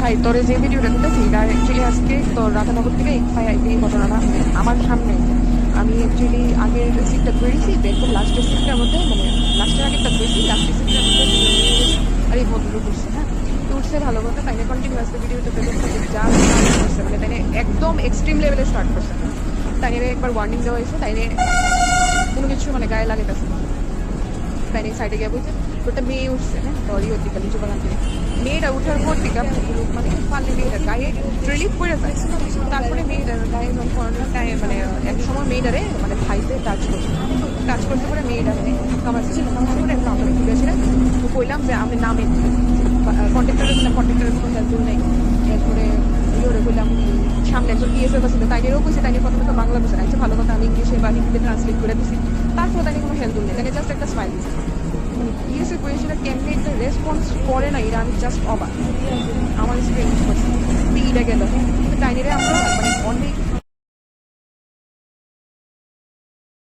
ভাই তোরে যে ভিডিওটা দিতেছি এটা অ্যাকচুয়ালি আজকে তোর রাধানগর থেকে এই ঘটনাটা আমার সামনে। আমি অ্যাকচুয়ালি আগের সিটটা ধরেছি, একদম লাস্টের সিটটার মধ্যে, মানে লাস্টের আগেরটা ধরেছি, লাস্টের সিটটার মধ্যে আর এই ভদ্রলোক উঠছে। হ্যাঁ, তো উঠছে ভালো কথা, তাইলে কন্টিনিউয়াসলি ভিডিওতে পেতে যা স্টার্ট করছে, মানে তাইলে একদম এক্সট্রিম লেভেলে স্টার্ট করছে। তাইলে একবার ওয়ার্নিং দেওয়া হয়েছে, তাইলে কোনো কিছু মানে গায়ে লাগাইতেছে। তাই সাইডে গিয়ে বলছে ওটা মেয়ে উঠছে। হ্যাঁ, তরি ওর দিকে লিচু বাগান থেকে মেয়েটা উঠার পর থেকে লোক মানে পারলে মেয়েটার গায়ে রিলিফ করে যায়। তারপরে মেয়েটার গায়ে মানে এক সময় মেয়েটারে মানে ভাইতে টাচ করতে করে মেয়েটা আমার করে একটা আমরা ঘুরেছিলেন। তো বললাম যে আমি নামে কন্ট্রাক্টরের কোনো হেল্প নেই। এরপরে ইয়ে বললাম সামনে একজন বিএসএফ ছিল, তাইনেরও কইছে, তাইনের প্রথমে তো বাংলা বলছে, আচ্ছা ভালো কথা আমি ইংলিশে বা হিন্দিতে ট্রান্সলেট করে দিছি। তারপর তাইনে কোনো হেল্প নেই, তাইনে জাস্ট একটা স্মাইল দিচ্ছে। বিএসএফ কোয়েশনে কেমনি একটা রেসপন্স করে না, এটা আমি জাস্ট অবাক। আমার এক্সপিরিয়েন্স করছি, এটা গেল।